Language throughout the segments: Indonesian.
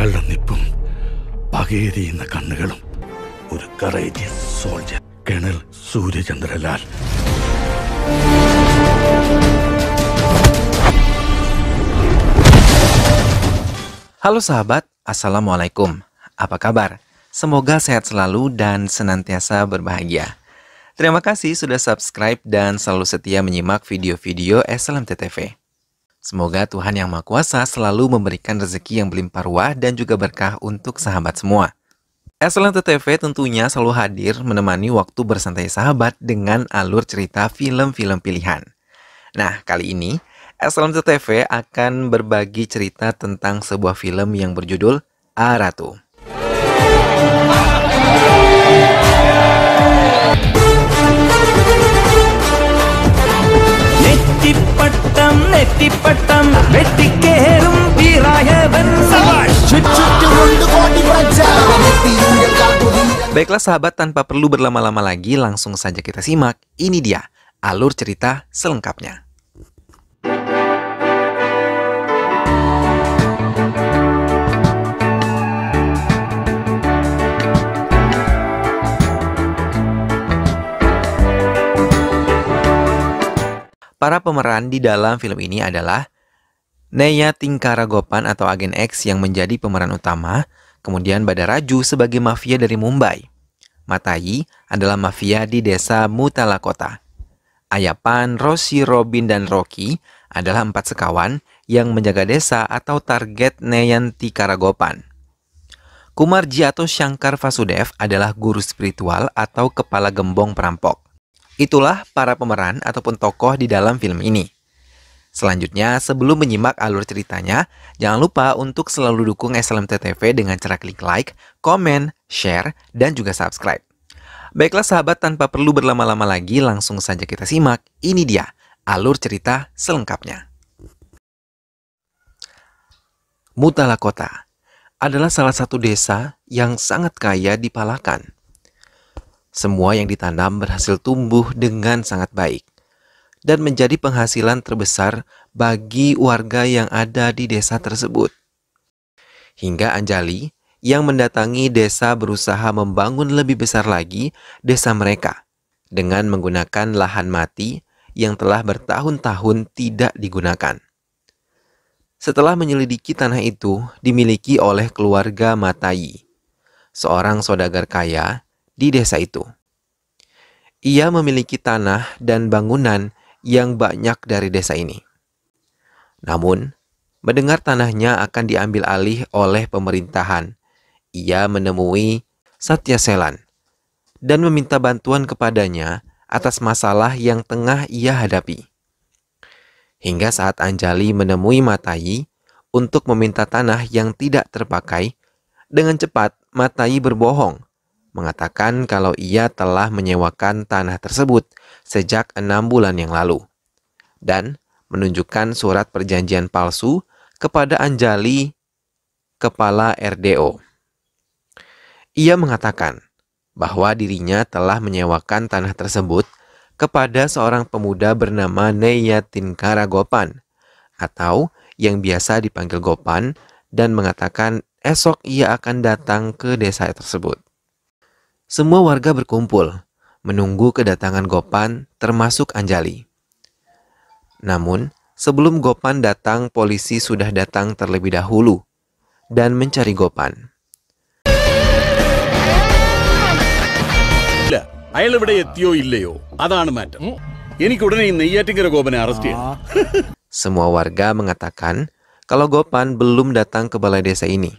അയാളുടെ നിപ്പും പകേരിയുന്ന കണ്ണുകളും ഒരു കറേജിയസ് സോൾജർ കേണൽ സൂര്യചന്ദ്രലാൽ. Halo sahabat, Assalamualaikum. Apa kabar? Semoga sehat selalu dan senantiasa berbahagia. Terima kasih sudah subscribe dan selalu setia menyimak video-video SLMT-TV. Semoga Tuhan Yang Maha Kuasa selalu memberikan rezeki yang berlimpah ruah dan juga berkah untuk sahabat semua. SLMT-TV tentunya selalu hadir menemani waktu bersantai sahabat dengan alur cerita film-film pilihan. Nah, kali ini SLMT-TV akan berbagi cerita tentang sebuah film yang berjudul Aratu. Baiklah sahabat, tanpa perlu berlama-lama lagi, langsung saja kita simak. Ini dia alur cerita selengkapnya. Para pemeran di dalam film ini adalah Neya Tingkaragopan atau Agen X yang menjadi pemeran utama, kemudian Badaraju sebagai mafia dari Mumbai. Matayi adalah mafia di desa Mutalakota. Ayapan, Rosi, Robin, dan Rocky adalah 4 sekawan yang menjaga desa atau target Neyan Tingkaragopan. Kumarji atau Shankar Vasudev adalah guru spiritual atau kepala gembong perampok. Itulah para pemeran ataupun tokoh di dalam film ini. Selanjutnya, sebelum menyimak alur ceritanya, jangan lupa untuk selalu dukung SLMT-TV dengan cara klik like, komen, share, dan juga subscribe. Baiklah sahabat, tanpa perlu berlama-lama lagi, langsung saja kita simak. Ini dia alur cerita selengkapnya. Mutalakota adalah salah satu desa yang sangat kaya di Palakan. Semua yang ditanam berhasil tumbuh dengan sangat baik dan menjadi penghasilan terbesar bagi warga yang ada di desa tersebut. Hingga Anjali yang mendatangi desa berusaha membangun lebih besar lagi desa mereka dengan menggunakan lahan mati yang telah bertahun-tahun tidak digunakan. Setelah menyelidiki tanah itu dimiliki oleh keluarga Matayi, seorang saudagar kaya di desa itu. Ia memiliki tanah dan bangunan yang banyak dari desa ini. Namun, mendengar tanahnya akan diambil alih oleh pemerintahan, ia menemui Satya Selan dan meminta bantuan kepadanya atas masalah yang tengah ia hadapi. Hingga saat Anjali menemui Matayi untuk meminta tanah yang tidak terpakai, dengan cepat Matayi berbohong, mengatakan kalau ia telah menyewakan tanah tersebut sejak 6 bulan yang lalu dan menunjukkan surat perjanjian palsu kepada Anjali, kepala RDO. Ia mengatakan bahwa dirinya telah menyewakan tanah tersebut kepada seorang pemuda bernama Neya Tingkaragopan atau yang biasa dipanggil Gopan, dan mengatakan esok ia akan datang ke desa tersebut. Semua warga berkumpul, menunggu kedatangan Gopan termasuk Anjali. Namun, sebelum Gopan datang, polisi sudah datang terlebih dahulu dan mencari Gopan. Semua warga mengatakan kalau Gopan belum datang ke balai desa ini.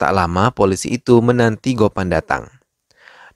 Tak lama polisi itu menanti Gopan datang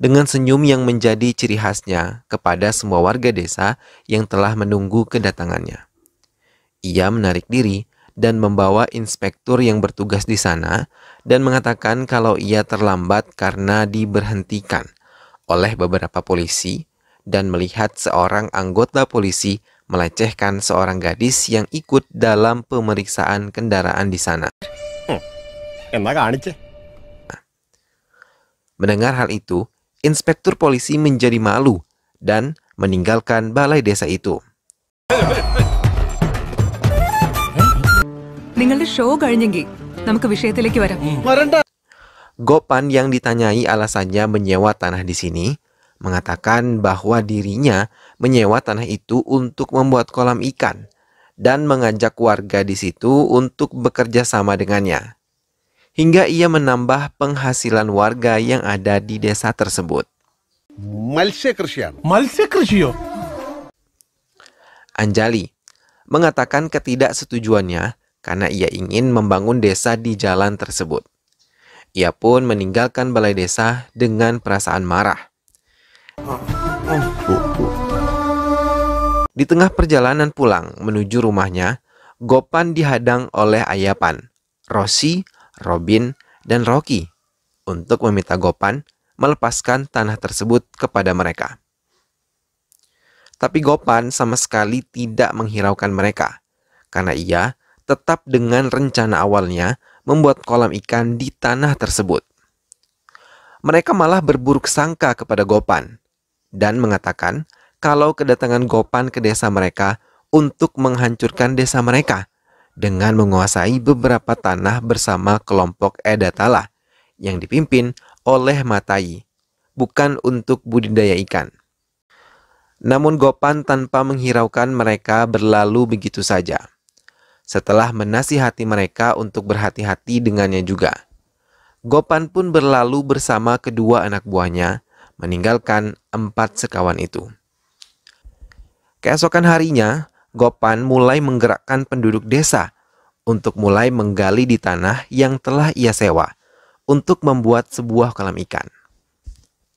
dengan senyum yang menjadi ciri khasnya kepada semua warga desa yang telah menunggu kedatangannya. Ia menarik diri dan membawa inspektur yang bertugas di sana dan mengatakan kalau ia terlambat karena diberhentikan oleh beberapa polisi dan melihat seorang anggota polisi melecehkan seorang gadis yang ikut dalam pemeriksaan kendaraan di sana. Mendengar hal itu, inspektur polisi menjadi malu dan meninggalkan balai desa itu. നിങ്ങളുടെ ഷോ കഴിഞ്ഞെങ്കിൽ നമുക്ക് വിഷയത്തിലേക്ക് വരാം. Gopan yang ditanyai alasannya menyewa tanah di sini mengatakan bahwa dirinya menyewa tanah itu untuk membuat kolam ikan dan mengajak warga di situ untuk bekerja sama dengannya, hingga ia menambah penghasilan warga yang ada di desa tersebut. മത്സ്യകൃഷിയോ? Anjali mengatakan ketidaksetujuannya karena ia ingin membangun desa di jalan tersebut. Ia pun meninggalkan balai desa dengan perasaan marah. Di tengah perjalanan pulang menuju rumahnya, Gopan dihadang oleh Ayapan, Rosi, Robin, dan Rocky untuk meminta Gopan melepaskan tanah tersebut kepada mereka. Tapi Gopan sama sekali tidak menghiraukan mereka, karena ia tetap dengan rencana awalnya membuat kolam ikan di tanah tersebut. Mereka malah berburuk sangka kepada Gopan dan mengatakan kalau kedatangan Gopan ke desa mereka untuk menghancurkan desa mereka dengan menguasai beberapa tanah bersama kelompok Edatala yang dipimpin oleh Matai, bukan untuk budidaya ikan. Namun Gopan tanpa menghiraukan mereka berlalu begitu saja. Setelah menasihati mereka untuk berhati-hati dengannya juga, Gopan pun berlalu bersama kedua anak buahnya, meninggalkan 4 sekawan itu. Keesokan harinya, Gopan mulai menggerakkan penduduk desa untuk mulai menggali di tanah yang telah ia sewa untuk membuat sebuah kolam ikan.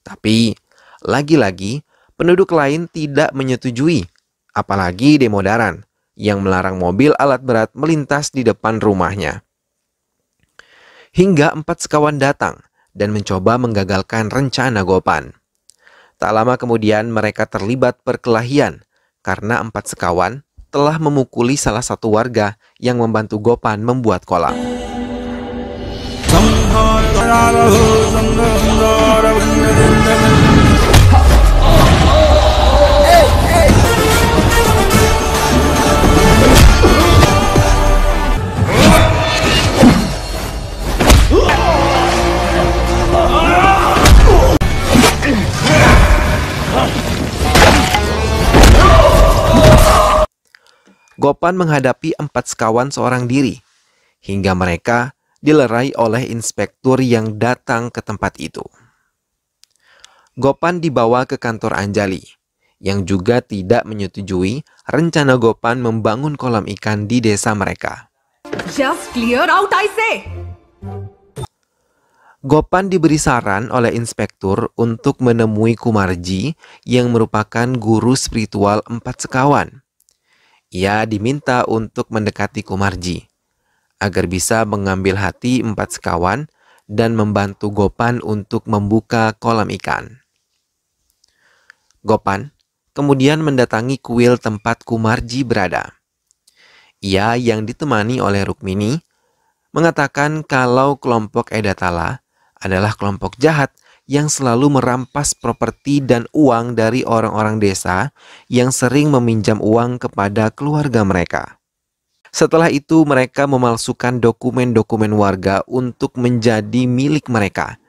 Tapi, lagi-lagi, penduduk lain tidak menyetujui, apalagi Demodaran yang melarang mobil alat berat melintas di depan rumahnya. Hingga 4 sekawan datang dan mencoba menggagalkan rencana Gopan. Tak lama kemudian mereka terlibat perkelahian karena 4 sekawan telah memukuli salah satu warga yang membantu Gopan membuat kolam. Gopan menghadapi 4 sekawan seorang diri, hingga mereka dilerai oleh inspektur yang datang ke tempat itu. Gopan dibawa ke kantor Anjali, yang juga tidak menyetujui rencana Gopan membangun kolam ikan di desa mereka. Just clear out, I say. Gopan diberi saran oleh inspektur untuk menemui Kumarji yang merupakan guru spiritual 4 sekawan. Ia diminta untuk mendekati Kumarji agar bisa mengambil hati 4 sekawan dan membantu Gopan untuk membuka kolam ikan. Gopan kemudian mendatangi kuil tempat Kumarji berada. Ia yang ditemani oleh Rukmini mengatakan kalau kelompok Edatala adalah kelompok jahat yang selalu merampas properti dan uang dari orang-orang desa yang sering meminjam uang kepada keluarga mereka. Setelah itu mereka memalsukan dokumen-dokumen warga untuk menjadi milik mereka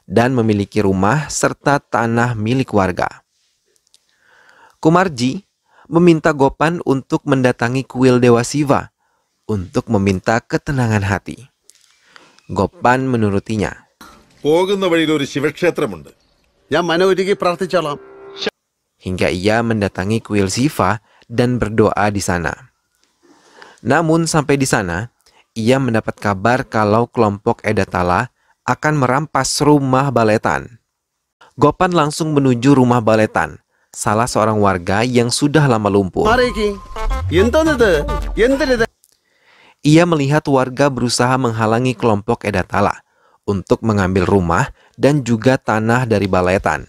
dan memiliki rumah serta tanah milik warga. Kumarji meminta Gopan untuk mendatangi kuil Dewa Siva untuk meminta ketenangan hati. Gopan menurutinya. പോകുന്ന വഴിയിൽ ഒരു ശിവക്ഷേത്രമുണ്ട്. ഞാൻ മനോരുകി പ്രാർത്ഥിച്ചോളാം. Hingga ia mendatangi kuil Siva dan berdoa di sana. Namun sampai di sana, ia mendapat kabar kalau kelompok Edatala akan merampas rumah Baletan. Gopan langsung menuju rumah Baletan, salah seorang warga yang sudah lama lumpuh. Ia melihat warga berusaha menghalangi kelompok Edatala untuk mengambil rumah dan juga tanah dari Baletan.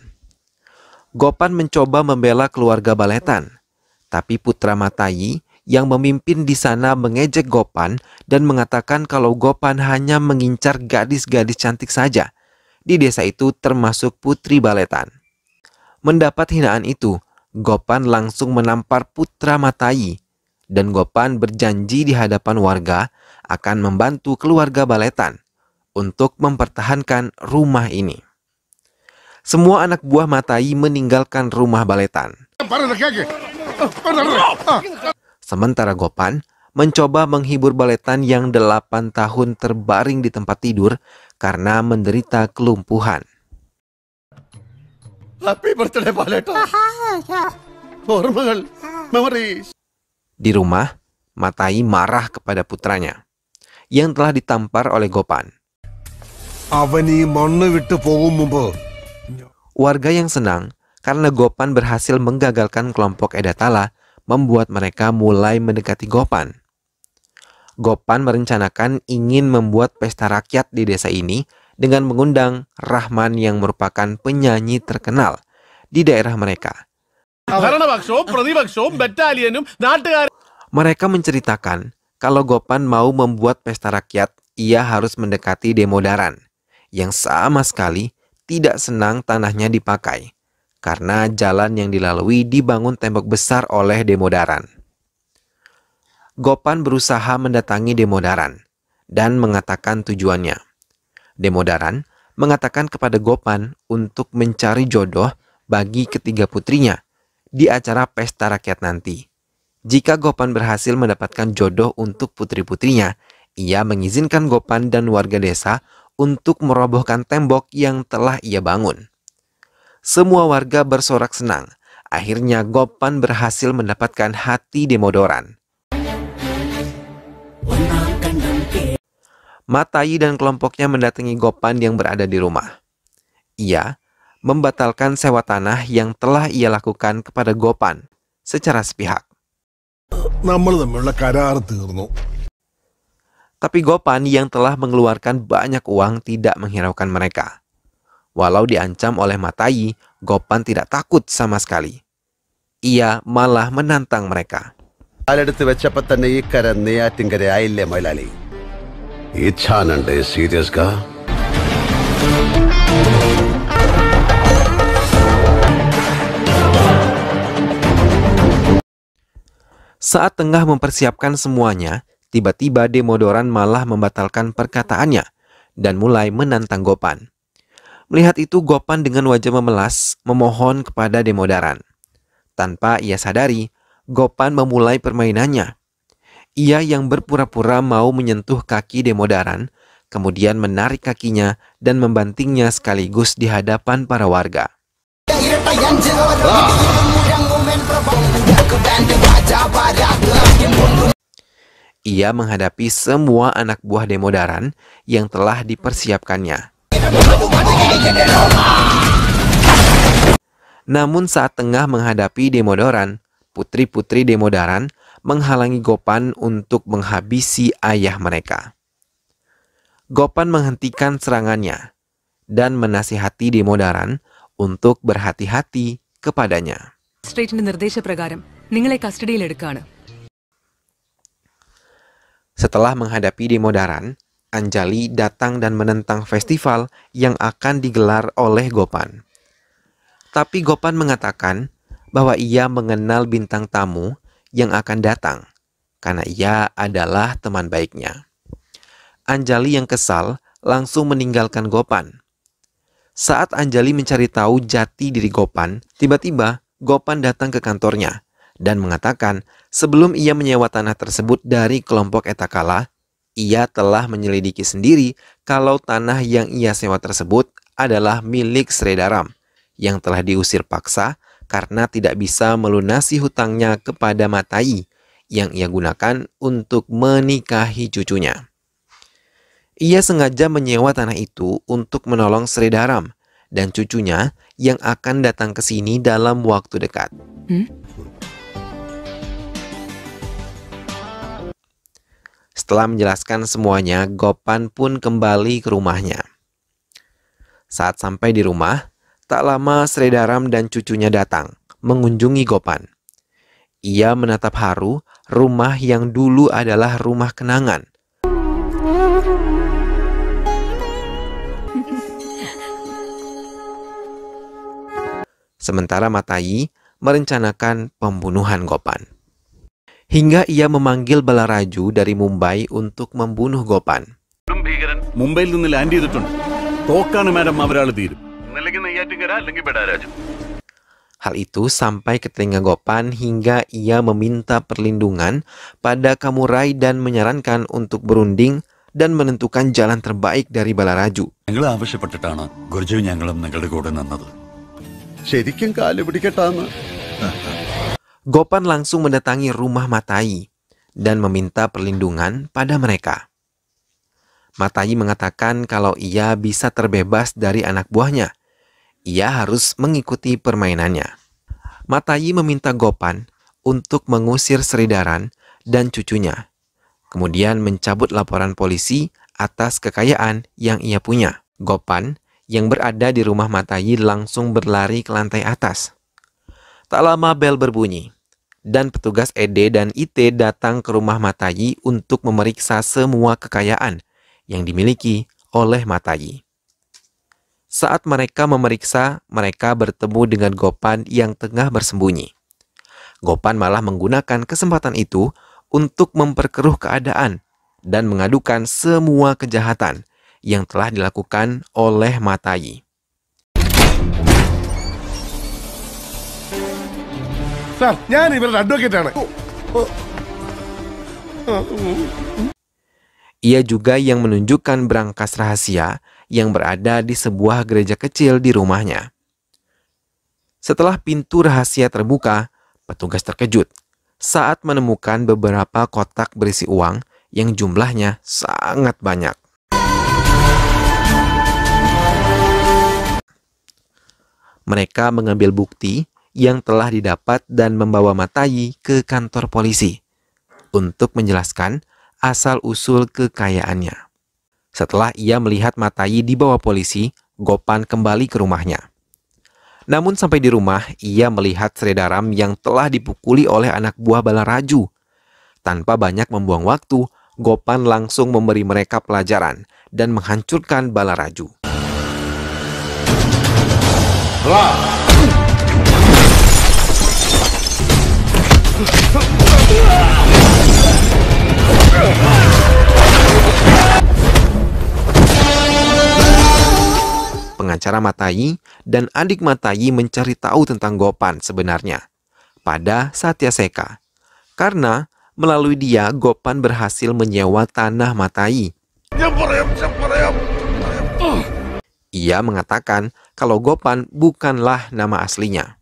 Gopan mencoba membela keluarga Baletan, tapi Putra Matayi yang memimpin di sana mengejek Gopan dan mengatakan kalau Gopan hanya mengincar gadis-gadis cantik saja di desa itu termasuk Putri Baletan. Mendapat hinaan itu, Gopan langsung menampar Putra Matayi dan Gopan berjanji di hadapan warga akan membantu keluarga Baletan untuk mempertahankan rumah ini. Semua anak buah Matai meninggalkan rumah Baletan. Sementara Gopan mencoba menghibur Baletan yang 8 tahun terbaring di tempat tidur karena menderita kelumpuhan. Happy birthday, Paleta. Hormonal memories. Di rumah, Matai marah kepada putranya yang telah ditampar oleh Gopan. Warga yang senang karena Gopan berhasil menggagalkan kelompok Edatala membuat mereka mulai mendekati Gopan. Gopan merencanakan ingin membuat pesta rakyat di desa ini dengan mengundang Rahman yang merupakan penyanyi terkenal di daerah mereka. Mereka menceritakan kalau Gopan mau membuat pesta rakyat, ia harus mendekati Demodaran yang sama sekali tidak senang tanahnya dipakai karena jalan yang dilalui dibangun tembok besar oleh Demodaran. Gopan berusaha mendatangi Demodaran dan mengatakan tujuannya. Demodaran mengatakan kepada Gopan untuk mencari jodoh bagi ketiga putrinya di acara pesta rakyat nanti. Jika Gopan berhasil mendapatkan jodoh untuk putri-putrinya, ia mengizinkan Gopan dan warga desa untuk merobohkan tembok yang telah ia bangun. Semua warga bersorak senang. Akhirnya Gopan berhasil mendapatkan hati Demodaran. Matai dan kelompoknya mendatangi Gopan yang berada di rumah. Ia membatalkan sewa tanah yang telah ia lakukan kepada Gopan secara sepihak. Tapi Gopan yang telah mengeluarkan banyak uang tidak menghiraukan mereka. Walau diancam oleh Matai, Gopan tidak takut sama sekali. Ia malah menantang mereka. Saat tengah mempersiapkan semuanya, tiba-tiba Demodaran malah membatalkan perkataannya dan mulai menantang Gopan. Melihat itu, Gopan dengan wajah memelas memohon kepada Demodaran. Tanpa ia sadari, Gopan memulai permainannya. Ia yang berpura-pura mau menyentuh kaki Demodaran, kemudian menarik kakinya dan membantingnya sekaligus di hadapan para warga. Ia menghadapi semua anak buah Demodaran yang telah dipersiapkannya. Namun saat tengah menghadapi Demodaran, putri-putri Demodaran menghalangi Gopan untuk menghabisi ayah mereka. Gopan menghentikan serangannya dan menasihati Demodaran untuk berhati-hati kepadanya. Setelah menghadapi Demodaran, Anjali datang dan menentang festival yang akan digelar oleh Gopan. Tapi Gopan mengatakan bahwa ia mengenal bintang tamu yang akan datang karena ia adalah teman baiknya. Anjali yang kesal langsung meninggalkan Gopan. Saat Anjali mencari tahu jati diri Gopan, tiba-tiba Gopan datang ke kantornya dan mengatakan sebelum ia menyewa tanah tersebut dari kelompok Etakala, ia telah menyelidiki sendiri kalau tanah yang ia sewa tersebut adalah milik Sredaram yang telah diusir paksa karena tidak bisa melunasi hutangnya kepada Matai yang ia gunakan untuk menikahi cucunya. Ia sengaja menyewa tanah itu untuk menolong Sredaram dan cucunya yang akan datang ke sini dalam waktu dekat. Setelah menjelaskan semuanya, Gopan pun kembali ke rumahnya. Saat sampai di rumah, tak lama Sredaram dan cucunya datang mengunjungi Gopan. Ia menatap haru rumah yang dulu adalah rumah kenangan. Sementara Matai merencanakan pembunuhan Gopan. hingga ia memanggil Balaraju dari Mumbai untuk membunuh Gopan. മുംബൈയിൽ നിന്ന് ലാൻഡ് ചെയ്തിട്ടുണ്ട്. തോക്കാണ് മാഡം അവരാൾ തീരും. Hal itu sampai ke telinga Gopan hingga ia meminta perlindungan pada Kamurai dan menyarankan untuk berunding dan menentukan jalan terbaik dari Balaraju. ഞങ്ങൾ ആവശ്യപ്പെട്ടിട്ടാണ് ഗുരുജു ഞങ്ങളും നിങ്ങളുടെ കൂടെ നിന്നത്. ശരിക്കും കാല് പിടിക്കട്ടാന്ന്. Gopan langsung mendatangi rumah Matai dan meminta perlindungan pada mereka. Matai mengatakan kalau ia bisa terbebas dari anak buahnya. Ia harus mengikuti permainannya. Matai meminta Gopan untuk mengusir Sridaran dan cucunya. Kemudian mencabut laporan polisi atas kekayaan yang ia punya. Gopan yang berada di rumah Matai langsung berlari ke lantai atas. Tak lama bel berbunyi, dan petugas ED dan IT datang ke rumah Matai untuk memeriksa semua kekayaan yang dimiliki oleh Matai. Saat mereka memeriksa, mereka bertemu dengan Gopan yang tengah bersembunyi. Gopan malah menggunakan kesempatan itu untuk memperkeruh keadaan dan mengadukan semua kejahatan yang telah dilakukan oleh Matai. Sir, ഞാൻ ഇവരുടെ അഡ്വക്കേറ്റ് ആണ്. Ia juga yang menunjukkan berangkas rahasia yang berada di sebuah gereja kecil di rumahnya. Setelah pintu rahasia terbuka, petugas terkejut saat menemukan beberapa kotak berisi uang yang jumlahnya sangat banyak. Mereka mengambil bukti yang telah didapat dan membawa Matai ke kantor polisi untuk menjelaskan asal-usul kekayaannya. Setelah ia melihat Matai dibawa polisi, Gopan kembali ke rumahnya. Namun sampai di rumah, ia melihat Sridaram yang telah dipukuli oleh anak buah Balaraju. Tanpa banyak membuang waktu, Gopan langsung memberi mereka pelajaran dan menghancurkan Balaraju. Pengacara Matai dan adik Matai mencari tahu tentang Gopan sebenarnya pada Satyaseka. Karena melalui dia Gopan berhasil menyewa tanah Matai. Ia mengatakan kalau Gopan bukanlah nama aslinya.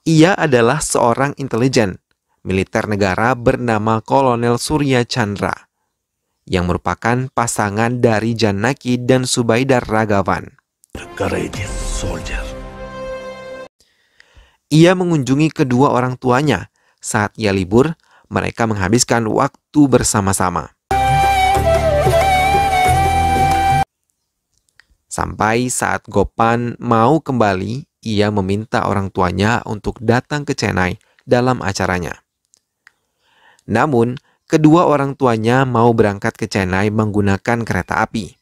Ia adalah seorang intelijen militer negara bernama Kolonel Surya Chandra yang merupakan pasangan dari Janaki dan Subaidar Ragavan. Courageous soldier. Ia mengunjungi kedua orang tuanya. Saat ia libur, mereka menghabiskan waktu bersama-sama. Sampai saat Gopan mau kembali, ia meminta orang tuanya untuk datang ke Chennai dalam acaranya. Namun, kedua orang tuanya mau berangkat ke Chennai menggunakan kereta api.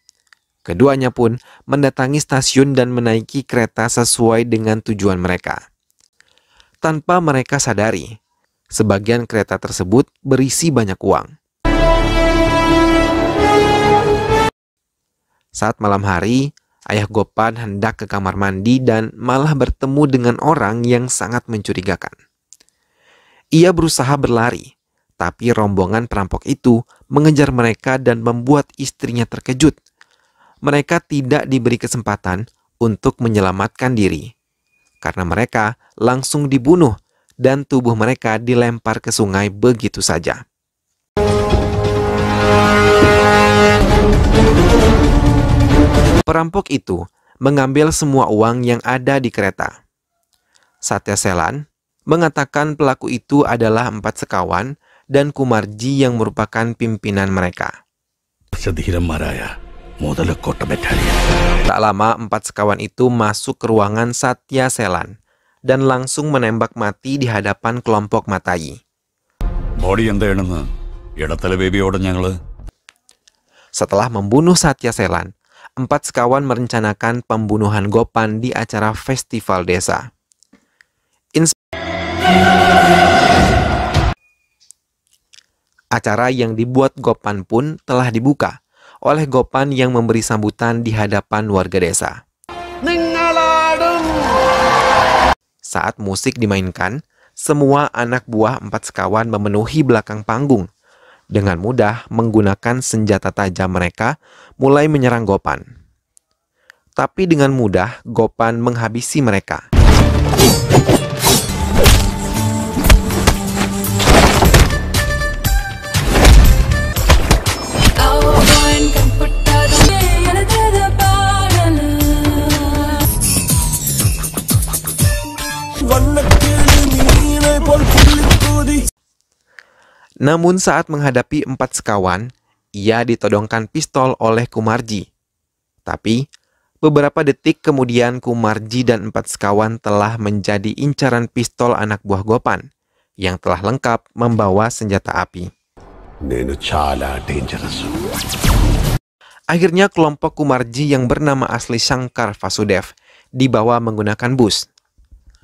Keduanya pun mendatangi stasiun dan menaiki kereta sesuai dengan tujuan mereka. Tanpa mereka sadari, sebagian kereta tersebut berisi banyak uang. Saat malam hari, ayah Gopan hendak ke kamar mandi dan malah bertemu dengan orang yang sangat mencurigakan. Ia berusaha berlari, tapi rombongan perampok itu mengejar mereka dan membuat istrinya terkejut. Mereka tidak diberi kesempatan untuk menyelamatkan diri, karena mereka langsung dibunuh dan tubuh mereka dilempar ke sungai begitu saja. Perampok itu mengambil semua uang yang ada di kereta. Satyaselan mengatakan pelaku itu adalah 4 sekawan dan Kumarji yang merupakan pimpinan mereka. Tak lama 4 sekawan itu masuk ke ruangan Satyaselan dan langsung menembak mati di hadapan kelompok Matai. Setelah membunuh Satyaselan, 4 sekawan merencanakan pembunuhan Gopan di acara festival desa. Acara yang dibuat Gopan pun telah dibuka oleh Gopan yang memberi sambutan di hadapan warga desa. Saat musik dimainkan, semua anak buah 4 sekawan memenuhi belakang panggung. Dengan mudah menggunakan senjata tajam mereka mulai menyerang Gopan. Tapi dengan mudah Gopan menghabisi mereka. Namun saat menghadapi 4 sekawan, ia ditodongkan pistol oleh Kumarji. Tapi, beberapa detik kemudian Kumarji dan 4 sekawan telah menjadi incaran pistol anak buah Gopan, yang telah lengkap membawa senjata api. Akhirnya kelompok Kumarji yang bernama asli Shankar Vasudev dibawa menggunakan bus.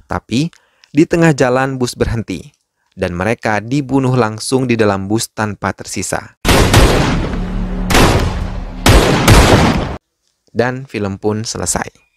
Tapi, di tengah jalan bus berhenti, dan mereka dibunuh langsung di dalam bus tanpa tersisa. Dan film pun selesai.